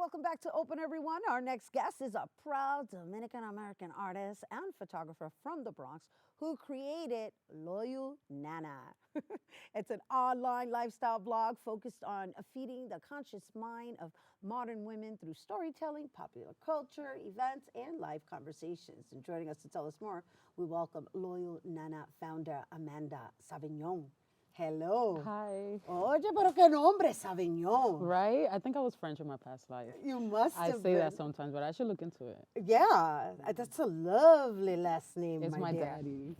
welcome back to Open Everyone. Our next guest is a proud Dominican-American artist and photographer from the Bronx who created Loyu Nana. It's an online lifestyle blog focused on feeding the conscious mind of modern women through storytelling, popular culture, events, and live conversations. And joining us to tell us more, we welcome Loyu Nana founder Amanda Saviñón. Hello. Hi. Oye, pero qué nombre, Saviñón. Right? I think I was French in my past life. You must I have say been. that sometimes, but I should look into it. Yeah, that's a lovely last name, It's my my dear. daddy.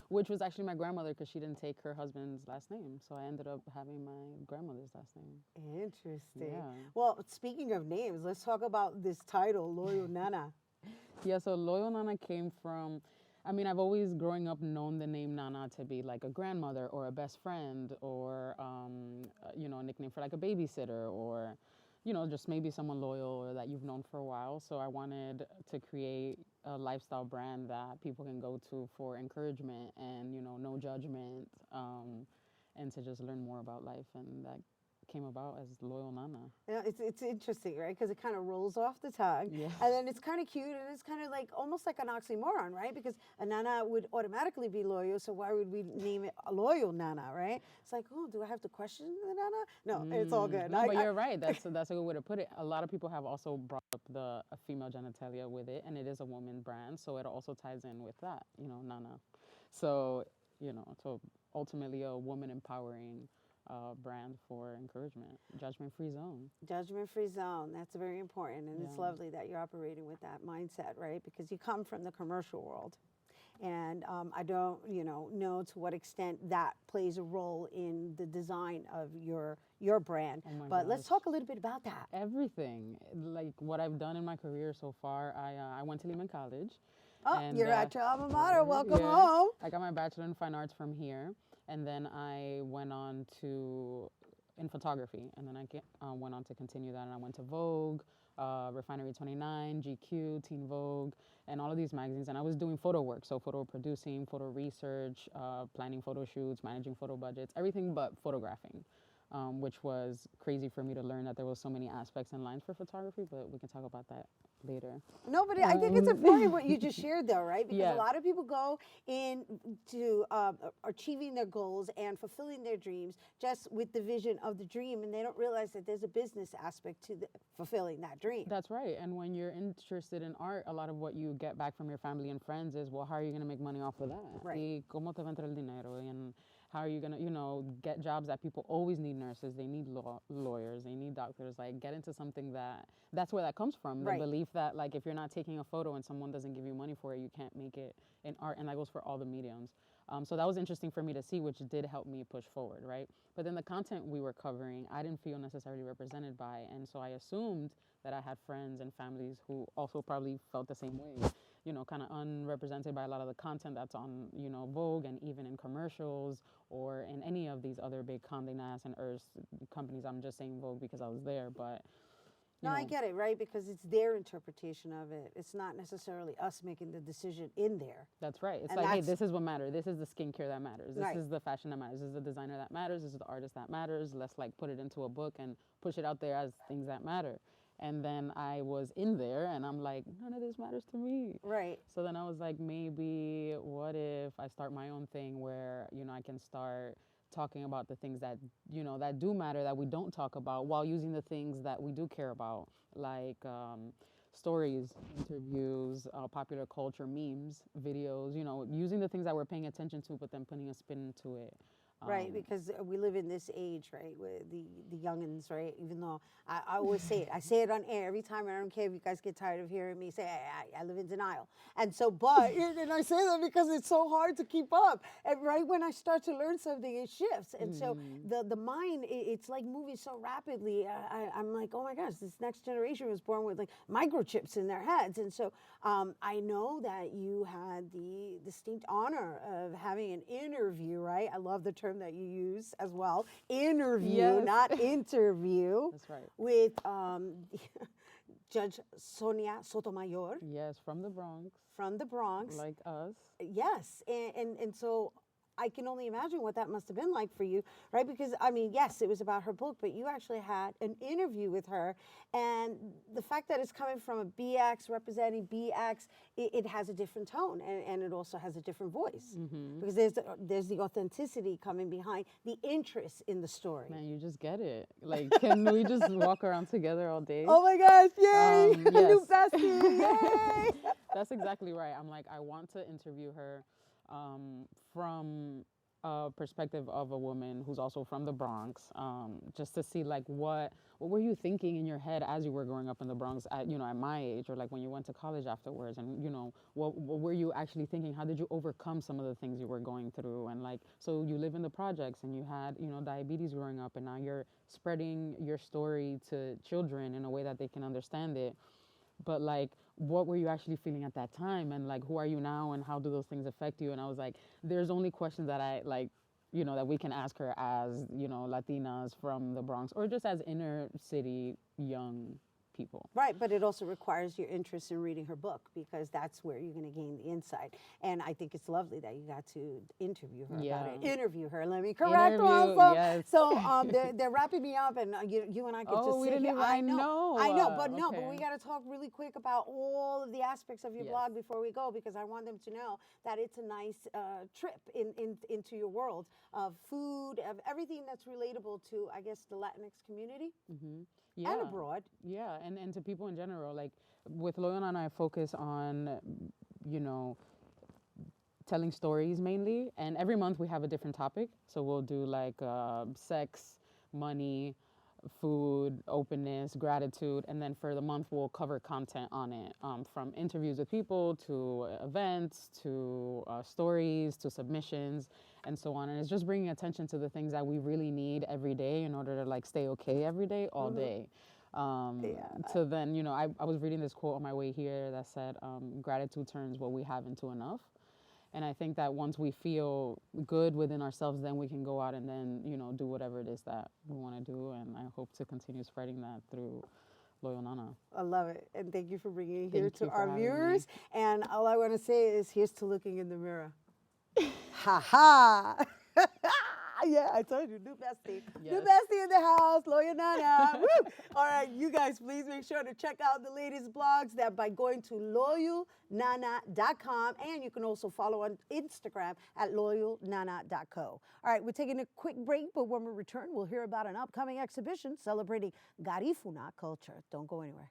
Which was actually my grandmother because she didn't take her husband's last name. So I ended up having my grandmother's last name. Interesting. Yeah. Well, speaking of names, let's talk about this title, Loyu Nana. Yeah, so Loyal Nana came from, I've always growing up known the name Nana to be like a grandmother or a best friend or, a nickname for like a babysitter or, just maybe someone loyal or that you've known for a while. So I wanted to create a lifestyle brand that people can go to for encouragement and, no judgment, and to just learn more about life. And that came about as Loyal Nana. Yeah, it's interesting, right? Because it kind of rolls off the tongue. Yeah. And then it's kind of cute and it's kind of like almost like an oxymoron, right? Because a Nana would automatically be loyal, so why would we name it a Loyal Nana, right? It's like, oh, do I have to question the Nana? No, it's all good. No, but you're right. That's a good way to put it. A lot of people have also brought up the female genitalia with it, and it is a woman brand, so it also ties in with that, Nana. So, so ultimately a woman empowering brand for encouragement, judgment-free zone. Judgment-free zone. That's very important, and it's Yeah. lovely that you're operating with that mindset, right? Because you come from the commercial world, and I don't, know to what extent that plays a role in the design of your brand. Oh my But let's gosh. talk a little bit about that. Everything, like what I've done in my career so far. I went to Lehman College. Oh, and, you're at your alma mater. Welcome home. I got my bachelor in fine arts from here, and then I went on in photography, and then I went on to continue that, and I went to Vogue, Refinery 29, GQ, Teen Vogue, and all of these magazines, and I was doing photo work, so photo producing, photo research, planning photo shoots, managing photo budgets, everything but photographing. Which was crazy for me to learn that there was so many aspects and lines for photography, but we can talk about that later. No, but I think it's important what you just shared, though, right? Because Yeah. a lot of people go into achieving their goals and fulfilling their dreams just with the vision of the dream, and they don't realize that there's a business aspect to fulfilling that dream. That's right. And when you're interested in art, a lot of what you get back from your family and friends is, well, how are you going to make money off of that? Right. Y cómo te va a entrar el dinero? And how are you going to, get jobs that people always need nurses, they need lawyers, they need doctors, like get into something that's where that comes from. Right. The belief that like if you're not taking a photo and someone doesn't give you money for it, you can't make it in art, and that goes for all the mediums. So that was interesting for me to see, which did help me push forward, right? But then the content we were covering, I didn't feel necessarily represented by, and so I assumed that I had friends and families who also probably felt the same way, kind of unrepresented by a lot of the content that's on, Vogue and even in commercials or in any of these other big Condé Nast and Hearst companies. I'm just saying Vogue because I was there, but No, I get it, right? Because it's their interpretation of it. It's not necessarily us making the decision in there. That's right. It's And like, hey, that's- this is what matters. This is the skincare that matters. This Right. is the fashion that matters. This is the designer that matters. This is the artist that matters. Let's like put it into a book and push it out there as things that matter. And then I was in there and I'm like, none of this matters to me. Right. So then I was like, maybe what if I start my own thing where, I can start talking about the things that, that do matter, that we don't talk about, while using the things that we do care about, like stories, interviews, popular culture, memes, videos, using the things that we're paying attention to, but then putting a spin to it. Right, because we live in this age, right, with the youngins, right? Even though I always say it. I say it on air every time, and I don't care if you guys get tired of hearing me say I live in denial. And so, but, and I say that because it's so hard to keep up. And right when I start to learn something, it shifts. And so the mind, it's like moving so rapidly. I'm like, oh my gosh, this next generation was born with like microchips in their heads. And so I know that you had the distinct honor of having an interview, right? I love the term that you use as well. Interview, Yes. not interview. That's right. With Judge Sonia Sotomayor Yes, from the Bronx, from the Bronx. like us. Yes, and so I can only imagine what that must have been like for you, right? Because I mean, yes, it was about her book, but you actually had an interview with her, and the fact that it's coming from a BX representing BX, it has a different tone, and it also has a different voice, because there's the authenticity coming behind the interest in the story. Man, you just get it. Like, can we just walk around together all day? Oh my gosh! Yay! A new Yes. bestie! Yay! That's exactly right. I'm like, I want to interview her from a perspective of a woman who's also from the Bronx, just to see like what were you thinking in your head as you were growing up in the Bronx at at my age, or like when you went to college afterwards, and what were you actually thinking? How did you overcome some of the things you were going through? And like, so you live in the projects and you had diabetes growing up, and now you're spreading your story to children in a way that they can understand it. But like, what were you actually feeling at that time, and like, who are you now, and how do those things affect you? And I was like, there's only questions that I like, that we can ask her as Latinas from the Bronx, or just as inner city young people. Right, but it also requires your interest in reading her book, because that's where you're going to gain the insight. And I think it's lovely that you got to interview her about it. Interview her. Let me correct also. Yes. So they're wrapping me up, and you and I could just sit here. I know, but we got to talk really quick about all of the aspects of your blog before we go, because I want them to know that it's a nice trip into your world of food, of everything that's relatable to, I guess, the Latinx community. And abroad. Yeah, and to people in general. Like with Loyal Nana, I focus on, telling stories mainly. And every month we have a different topic. So we'll do like sex, money, food, openness, gratitude. And then for the month, we'll cover content on it, from interviews with people to events to stories to submissions and so on. And it's just bringing attention to the things that we really need every day in order to like stay okay every day, all day. So then, I was reading this quote on my way here that said, gratitude turns what we have into enough. And I think that once we feel good within ourselves, then we can go out and then, do whatever it is that we want to do. And I hope to continue spreading that through Loyal Nana. I love it. And thank you for bringing it here to our viewers. And all I want to say is, here's to looking in the mirror. Ha ha. Yeah, I told you, new bestie. Yes. New bestie in the house, Loyal Nana. Woo! All right, you guys, please make sure to check out the latest blogs that by going to loyalnana.com, and you can also follow on Instagram at loyalnana.co. All right, we're taking a quick break, but when we return, we'll hear about an upcoming exhibition celebrating Garifuna culture. Don't go anywhere.